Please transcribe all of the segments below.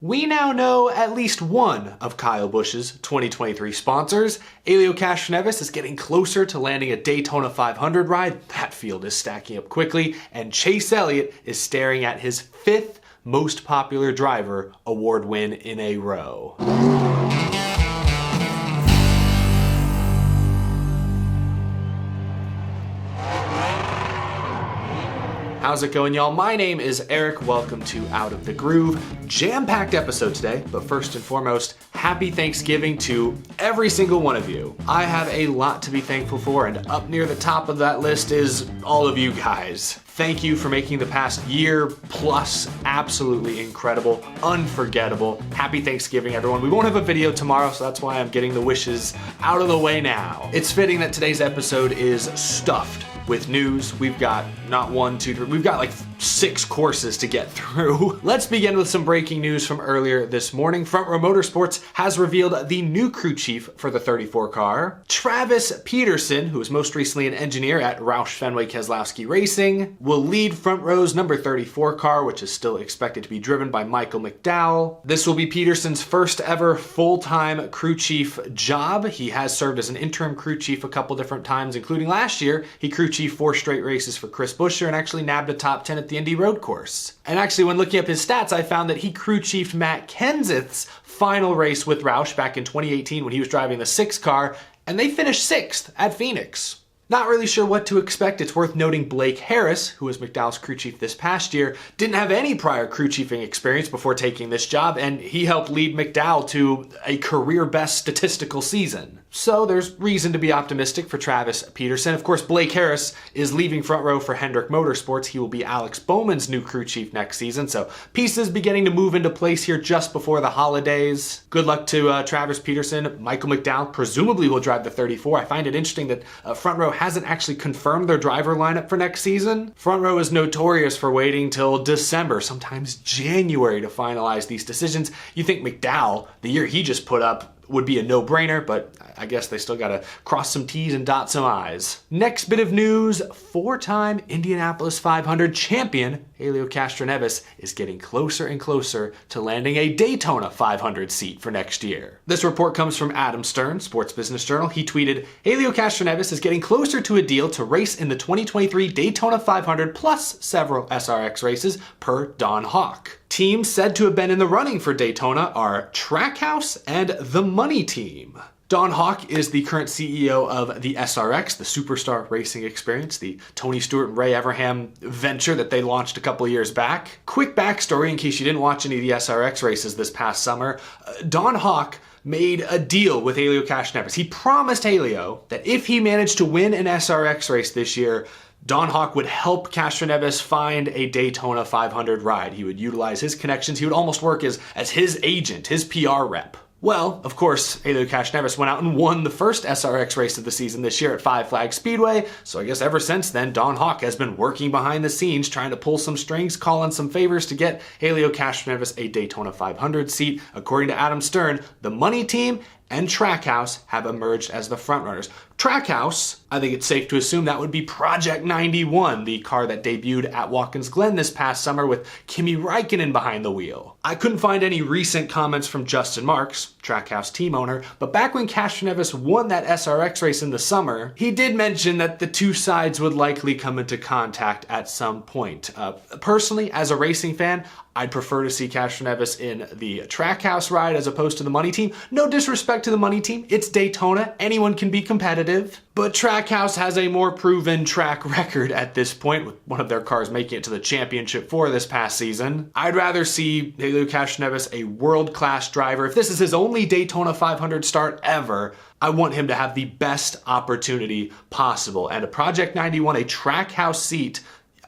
We now know at least one of Kyle Busch's 2023 sponsors. Helio is getting closer to landing a Daytona 500 ride. That field is stacking up quickly, and Chase Elliott is staring at his 5th most popular driver award win in a row. How's it going, y'all? My name is Eric. Welcome to Out of the Groove. Jam-packed episode today, but first and foremost, happy Thanksgiving to every single one of you. I have a lot to be thankful for, and up near the top of that list is all of you guys. Thank you for making the past year plus absolutely incredible, unforgettable. Happy Thanksgiving, everyone. We won't have a video tomorrow, so that's why I'm getting the wishes out of the way now. It's fitting that today's episode is stuffed with news. We've got not one, two, three, we've got like 6 courses to get through. Let's begin with some breaking news from earlier this morning. Front Row Motorsports has revealed the new crew chief for the 34 car. Travis Peterson, who was most recently an engineer at Roush Fenway Keselowski Racing, will lead Front Row's number 34 car, which is still expected to be driven by Michael McDowell. This will be Peterson's first ever full-time crew chief job. He has served as an interim crew chief a couple different times, including last year. He crew chiefed 4 straight races for Chris Buescher and actually nabbed a top 10 at the Indy Road Course. And actually, when looking up his stats, I found that he crew chiefed Matt Kenseth's final race with Roush back in 2018 when he was driving the 6 car, and they finished 6th at Phoenix. Not really sure what to expect. It's worth noting Blake Harris, who was McDowell's crew chief this past year, didn't have any prior crew chiefing experience before taking this job, and he helped lead McDowell to a career best statistical season. So there's reason to be optimistic for Travis Peterson. Of course, Blake Harris is leaving Front Row for Hendrick Motorsports. He will be Alex Bowman's new crew chief next season, so pieces beginning to move into place here just before the holidays. Good luck to Travis Peterson. Michael McDowell presumably will drive the 34. I find it interesting that Front Row hasn't actually confirmed their driver lineup for next season. Front Row is notorious for waiting till December, sometimes January, to finalize these decisions. You think McDowell, the year he just put up, would be a no-brainer, but I guess they still gotta cross some T's and dot some I's. Next bit of news, 4-time Indianapolis 500 champion Helio is getting closer and closer to landing a Daytona 500 seat for next year. This report comes from Adam Stern, Sports Business Journal. He tweeted, Helio is getting closer to a deal to race in the 2023 Daytona 500 plus several SRX races per Don Hawk. Teams said to have been in the running for Daytona are Trackhouse and the Money Team. Don Hawk is the current CEO of the SRX, the Superstar Racing Experience, the Tony Stewart and Ray Everham venture that they launched a couple years back. Quick backstory in case you didn't watch any of the SRX races this past summer. Don Hawk made a deal with Helio Castroneves. He promised Helio that if he managed to win an SRX race this year, Don Hawk would help Castroneves find a Daytona 500 ride. He would utilize his connections. He would almost work as his agent, his PR rep. Well, of course, Helio Castroneves went out and won the first SRX race of the season this year at Five Flags Speedway, so I guess ever since then, Don Hawk has been working behind the scenes, trying to pull some strings, call in some favors to get Helio Castroneves a Daytona 500 seat. According to Adam Stern, the Money Team and Trackhouse have emerged as the frontrunners. Trackhouse, I think it's safe to assume that would be Project 91, the car that debuted at Watkins Glen this past summer with Kimi Räikkönen behind the wheel. I couldn't find any recent comments from Justin Marks, Trackhouse team owner, but back when Castroneves won that SRX race in the summer, he did mention that the two sides would likely come into contact at some point. Personally, as a racing fan, I'd prefer to see Castroneves in the Trackhouse ride as opposed to the Money Team. No disrespect to the Money Team, it's Daytona, anyone can be competitive. But Trackhouse has a more proven track record at this point, with one of their cars making it to the championship for this past season. I'd rather see Helio Castroneves a world-class driver. If this is his only Daytona 500 start ever, I want him to have the best opportunity possible. And a Project 91, a Trackhouse seat,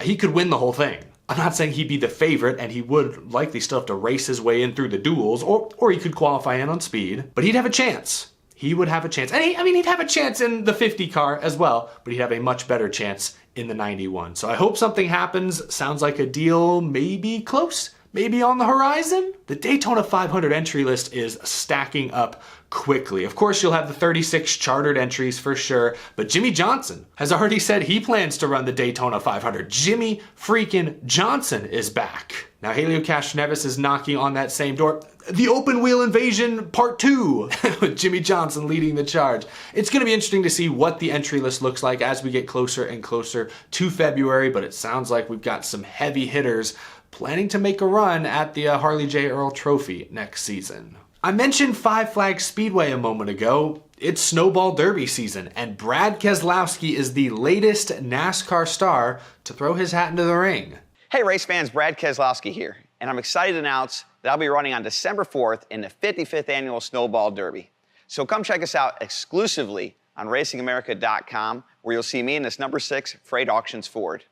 he could win the whole thing. I'm not saying he'd be the favorite, and he would likely still have to race his way in through the duels, or he could qualify in on speed, but he'd have a chance. He would have a chance. And he'd have a chance in the 50 car as well, but he'd have a much better chance in the 91. So I hope something happens. Sounds like a deal maybe close, maybe on the horizon. The Daytona 500 entry list is stacking up quickly. Of course, you'll have the 36 chartered entries for sure, but Jimmy Johnson has already said he plans to run the Daytona 500. Jimmy freaking Johnson is back. Now, Helio is knocking on that same door. The Open Wheel Invasion Part 2, with Jimmy Johnson leading the charge. It's going to be interesting to see what the entry list looks like as we get closer and closer to February, but it sounds like we've got some heavy hitters planning to make a run at the Harley J. Earl Trophy next season. I mentioned Five Flags Speedway a moment ago. It's Snowball Derby season, and Brad Keselowski is the latest NASCAR star to throw his hat into the ring. Hey race fans, Brad Keselowski here, and I'm excited to announce that I'll be running on December 4th in the 55th annual Snowball Derby. So come check us out exclusively on RacingAmerica.com, where you'll see me in this number 6 Freight Auctions Ford.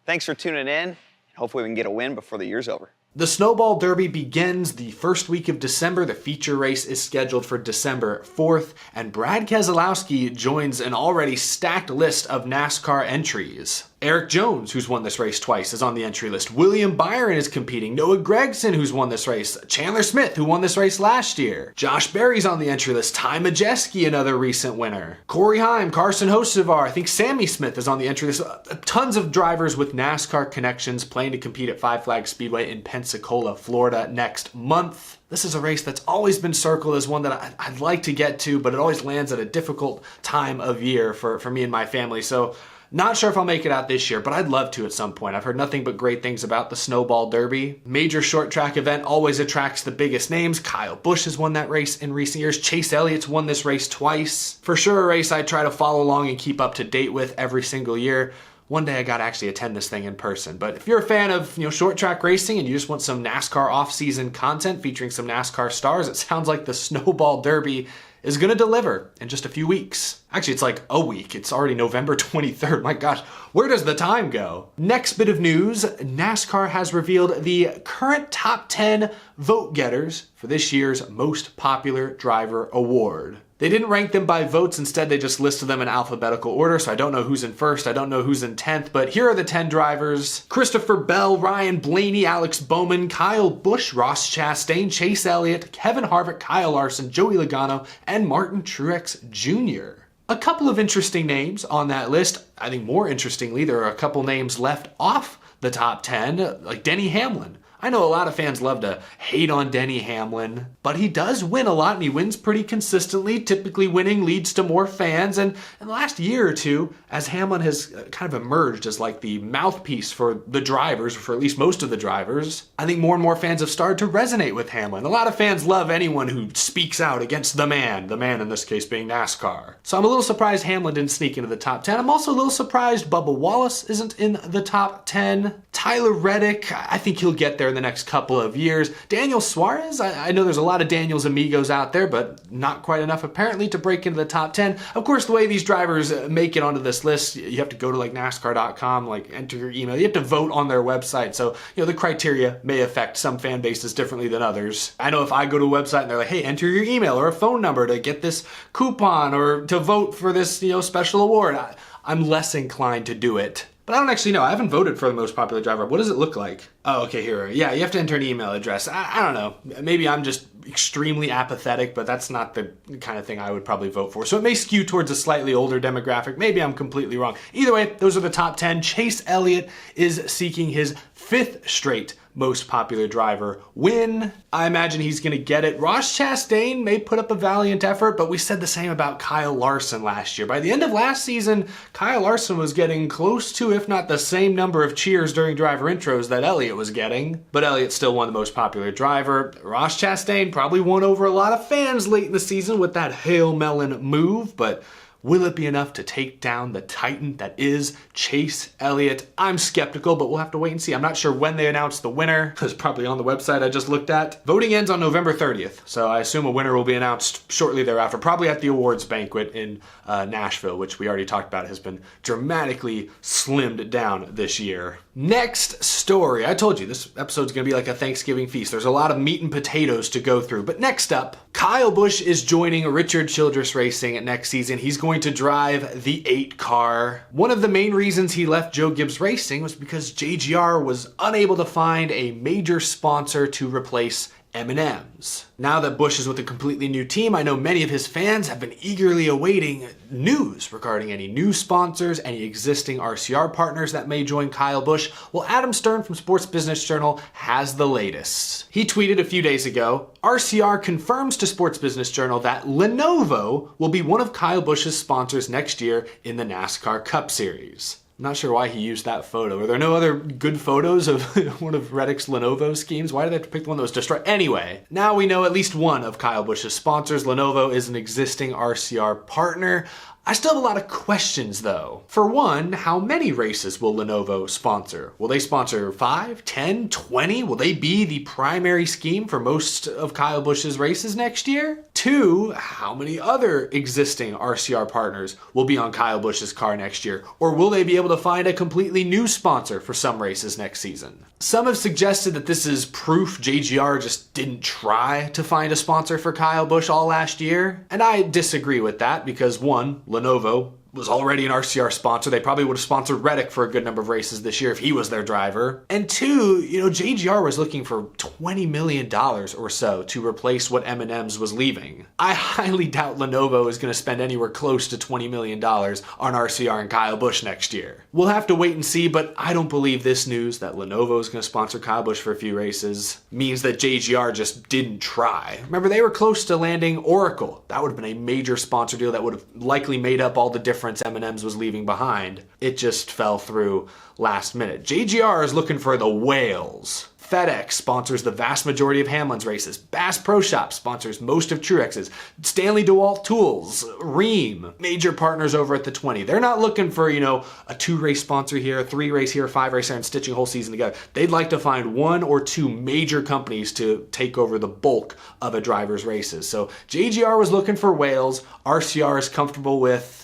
Thanks for tuning in, and hopefully we can get a win before the year's over. The Snowball Derby begins the first week of December. The feature race is scheduled for December 4th, and Brad Keselowski joins an already stacked list of NASCAR entries. Eric Jones, who's won this race twice, is on the entry list. William Byron is competing. Noah Gragson, who's won this race. Chandler Smith, who won this race last year. Josh Berry's on the entry list. Ty Majeski, another recent winner. Corey Heim, Carson Hocevar, I think Sammy Smith is on the entry list. Tons of drivers with NASCAR connections playing to compete at Five Flags Speedway in Pensacola, Florida next month. This is a race that's always been circled as one that I'd like to get to, but it always lands at a difficult time of year for me and my family. So not sure if I'll make it out this year, but I'd love to at some point. I've heard nothing but great things about the Snowball Derby. Major short track event always attracts the biggest names. Kyle Busch has won that race in recent years. Chase Elliott's won this race twice. For sure a race I try to follow along and keep up to date with every single year. One day I gotta actually attend this thing in person. But if you're a fan of short track racing and you just want some NASCAR off-season content featuring some NASCAR stars, it sounds like the Snowball Derby is gonna deliver in just a few weeks. Actually, it's like a week. It's already November 23rd. My gosh, where does the time go? Next bit of news, NASCAR has revealed the current top 10 vote getters for this year's Most Popular Driver Award. They didn't rank them by votes, instead they just listed them in alphabetical order, so I don't know who's in first, I don't know who's in 10th, but here are the 10 drivers. Christopher Bell, Ryan Blaney, Alex Bowman, Kyle Busch, Ross Chastain, Chase Elliott, Kevin Harvick, Kyle Larson, Joey Logano, and Martin Truex Jr. A couple of interesting names on that list. I think more interestingly, there are a couple names left off the top 10, like Denny Hamlin. I know a lot of fans love to hate on Denny Hamlin, but he does win a lot and he wins pretty consistently. Typically winning leads to more fans, and in the last year or two, as Hamlin has kind of emerged as like the mouthpiece for the drivers, for at least most of the drivers, I think more and more fans have started to resonate with Hamlin. A lot of fans love anyone who speaks out against the man in this case being NASCAR. So I'm a little surprised Hamlin didn't sneak into the top 10. I'm also a little surprised Bubba Wallace isn't in the top 10. Tyler Reddick, I think he'll get there in the next couple of years. Daniel Suarez, I know there's a lot of Daniel's amigos out there, but not quite enough apparently to break into the top 10. Of course, the way these drivers make it onto this list, you have to go to like NASCAR.com, like enter your email. You have to vote on their website. So, the criteria may affect some fan bases differently than others. I know if I go to a website and they're like, hey, enter your email or a phone number to get this coupon or to vote for this, special award, I'm less inclined to do it. But I don't actually know. I haven't voted for the most popular driver. What does it look like? Oh, okay, here. Yeah, you have to enter an email address. I don't know. Maybe I'm just extremely apathetic, but that's not the kind of thing I would probably vote for. So it may skew towards a slightly older demographic. Maybe I'm completely wrong. Either way, those are the top 10. Chase Elliott is seeking his 5th straight most popular driver win. I imagine he's going to get it. Ross Chastain may put up a valiant effort, but we said the same about Kyle Larson last year. By the end of last season, Kyle Larson was getting close to, if not the same number of cheers during driver intros that Elliott was getting. But Elliott still won the most popular driver. Ross Chastain probably won over a lot of fans late in the season with that Hail Melon move, but will it be enough to take down the titan that is Chase Elliott? I'm skeptical, but we'll have to wait and see. I'm not sure when they announce the winner. It's probably on the website I just looked at. Voting ends on November 30th, so I assume a winner will be announced shortly thereafter, probably at the awards banquet in Nashville, which we already talked about has been dramatically slimmed down this year. Next story. I told you this episode's gonna be like a Thanksgiving feast. There's a lot of meat and potatoes to go through, but next up, Kyle Busch is joining Richard Childress Racing next season. He's going to drive the 8 car. One of the main reasons he left Joe Gibbs Racing was because JGR was unable to find a major sponsor to replace M&Ms. Now that Busch is with a completely new team, I know many of his fans have been eagerly awaiting news regarding any new sponsors, any existing RCR partners that may join Kyle Busch. Well, Adam Stern from Sports Business Journal has the latest. He tweeted a few days ago, RCR confirms to Sports Business Journal that Lenovo will be one of Kyle Busch's sponsors next year in the NASCAR Cup Series. I'm not sure why he used that photo. Are there no other good photos of one of Reddick's Lenovo schemes? Why did they have to pick the one that was destroyed? Anyway, now we know at least one of Kyle Busch's sponsors. Lenovo is an existing RCR partner. I still have a lot of questions though. For one, how many races will Lenovo sponsor? Will they sponsor 5, 10, 20? Will they be the primary scheme for most of Kyle Busch's races next year? 2, how many other existing RCR partners will be on Kyle Busch's car next year? Or will they be able to find a completely new sponsor for some races next season? Some have suggested that this is proof JGR just didn't try to find a sponsor for Kyle Busch all last year. And I disagree with that because one, Lenovo was already an RCR sponsor. They probably would have sponsored Reddick for a good number of races this year if he was their driver. And 2, JGR was looking for $20 million or so to replace what M&M's was leaving. I highly doubt Lenovo is going to spend anywhere close to $20 million on RCR and Kyle Busch next year. We'll have to wait and see, but I don't believe this news that Lenovo is going to sponsor Kyle Busch for a few races means that JGR just didn't try. Remember, they were close to landing Oracle. That would have been a major sponsor deal that would have likely made up all the difference M&M's was leaving behind. It just fell through last minute. JGR is looking for the whales. FedEx sponsors the vast majority of Hamlin's races. Bass Pro Shop sponsors most of Truex's. Stanley DeWalt Tools, Rheem, major partners over at the 20. They're not looking for, a 2-race sponsor here, a 3-race here, a 5-race there, and stitching a whole season together. They'd like to find 1 or 2 major companies to take over the bulk of a driver's races. So JGR was looking for whales. RCR is comfortable with,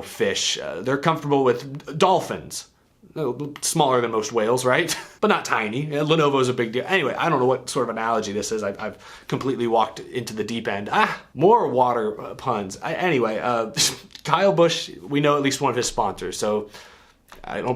fish. They're comfortable with dolphins. Smaller than most whales, right? But not tiny. Lenovo's a big deal. Anyway, I don't know what sort of analogy this is. I've completely walked into the deep end. More water puns. Kyle Busch, we know at least one of his sponsors. So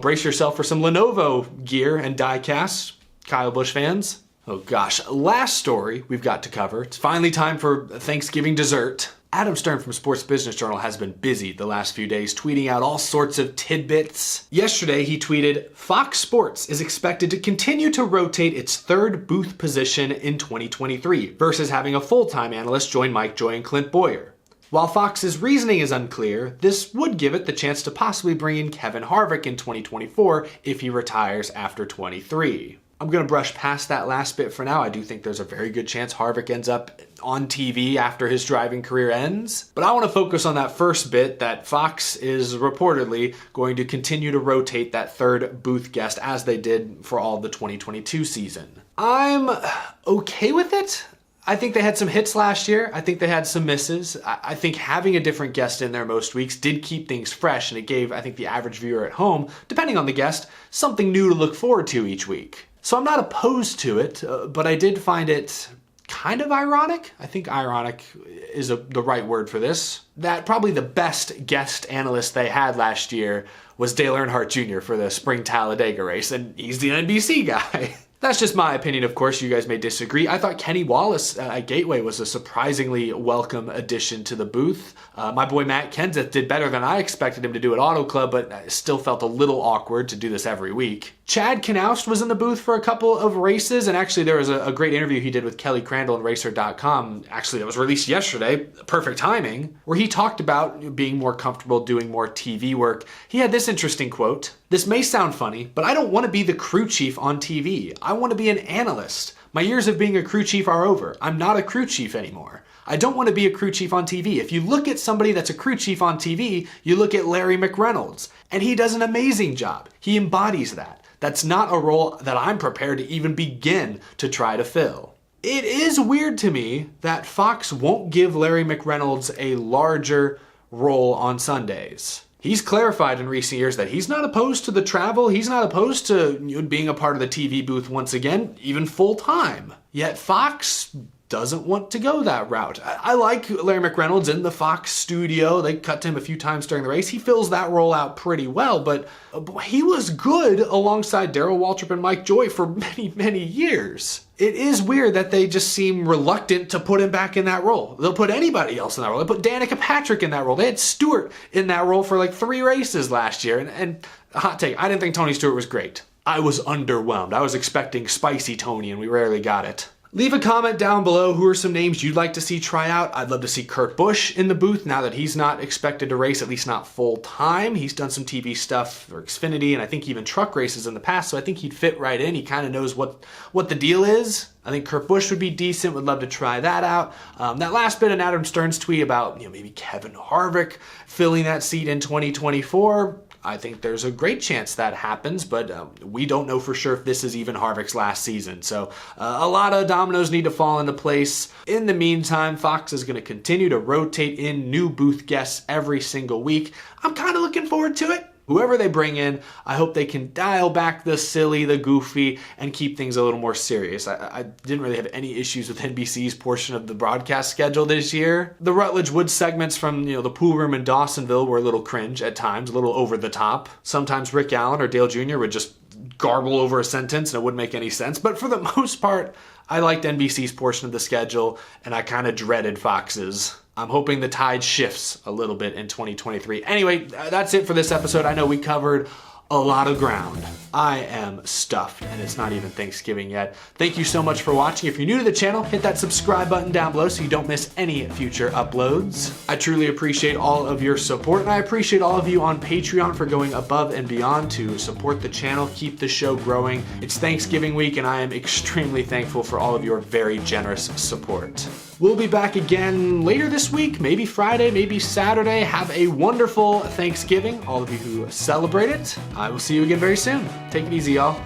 brace yourself for some Lenovo gear and die casts, Kyle Busch fans. Oh gosh, last story we've got to cover. It's finally time for Thanksgiving dessert. Adam Stern from Sports Business Journal has been busy the last few days tweeting out all sorts of tidbits. Yesterday he tweeted, Fox Sports is expected to continue to rotate its third booth position in 2023 versus having a full-time analyst join Mike Joy and Clint Boyer. While Fox's reasoning is unclear, this would give it the chance to possibly bring in Kevin Harvick in 2024 if he retires after 23. I'm going to brush past that last bit for now. I do think there's a very good chance Harvick ends up on TV after his driving career ends. But I want to focus on that first bit that Fox is reportedly going to continue to rotate that third booth guest as they did for all of the 2022 season. I'm okay with it. I think they had some hits last year. I think they had some misses. I think having a different guest in there most weeks did keep things fresh, and it gave, I think, the average viewer at home, depending on the guest, something new to look forward to each week. So I'm not opposed to it, but I did find it kind of ironic. I think ironic is the right word for this. That probably the best guest analyst they had last year was Dale Earnhardt Jr. for the Spring Talladega race, and he's the NBC guy. That's just my opinion, of course. You guys may disagree. I thought Kenny Wallace at Gateway was a surprisingly welcome addition to the booth. My boy Matt Kenseth did better than I expected him to do at Auto Club, but I still felt a little awkward to do this every week. Chad Knaust was in the booth for a couple of races, and actually there was a great interview he did with Kelly Crandall and Racer.com, actually that was released yesterday, perfect timing, where he talked about being more comfortable doing more TV work. He had this interesting quote, "This may sound funny, but I don't want to be the crew chief on TV. I want to be an analyst. My years of being a crew chief are over. I'm not a crew chief anymore. I don't want to be a crew chief on TV. If you look at somebody that's a crew chief on TV, you look at Larry McReynolds, and he does an amazing job. He embodies that. That's not a role that I'm prepared to even begin to try to fill." It is weird to me that Fox won't give Larry McReynolds a larger role on Sundays. He's clarified in recent years that he's not opposed to the travel. He's not opposed to being a part of the TV booth once again, even full time. Yet Fox doesn't want to go that route. I like Larry McReynolds in the Fox studio. They cut to him a few times during the race. He fills that role out pretty well, but he was good alongside Darrell Waltrip and Mike Joy for many, many years. it is weird that they just seem reluctant to put him back in that role. They'll put anybody else in that role. They put Danica Patrick in that role. They had Stewart in that role for like 3 races last year. And hot take, I didn't think Tony Stewart was great. I was underwhelmed. I was expecting spicy Tony, and we rarely got it. Leave a comment down below. Who are some names you'd like to see try out? I'd love to see Kurt Busch in the booth now that he's not expected to race, at least not full time. He's done some TV stuff for Xfinity and I think even truck races in the past, so I think he'd fit right in. He kind of knows what the deal is. I think Kurt Busch would be decent. Would love to try that out. That last bit in Adam Stern's tweet about maybe Kevin Harvick filling that seat in 2024, I think there's a great chance that happens, but we don't know for sure if this is even Harvick's last season. So a lot of dominoes need to fall into place. In the meantime, Fox is going to continue to rotate in new booth guests every single week. I'm kind of looking forward to it. Whoever they bring in, I hope they can dial back the silly, the goofy, and keep things a little more serious. I didn't really have any issues with NBC's portion of the broadcast schedule this year. The Rutledge Woods segments from the pool room in Dawsonville were a little cringe at times, a little over the top. Sometimes Rick Allen or Dale Jr. would just garble over a sentence and it wouldn't make any sense. But for the most part, I liked NBC's portion of the schedule, and I kind of dreaded Fox's. I'm hoping the tide shifts a little bit in 2023. Anyway, that's it for this episode. I know we covered a lot of ground. I am stuffed, and it's not even Thanksgiving yet. Thank you so much for watching. If you're new to the channel, hit that subscribe button down below so you don't miss any future uploads. I truly appreciate all of your support, and I appreciate all of you on Patreon for going above and beyond to support the channel, keep the show growing. It's Thanksgiving week, and I am extremely thankful for all of your very generous support. We'll be back again later this week, maybe Friday, maybe Saturday. Have a wonderful Thanksgiving, all of you who celebrate it. I will see you again very soon. Take it easy, y'all.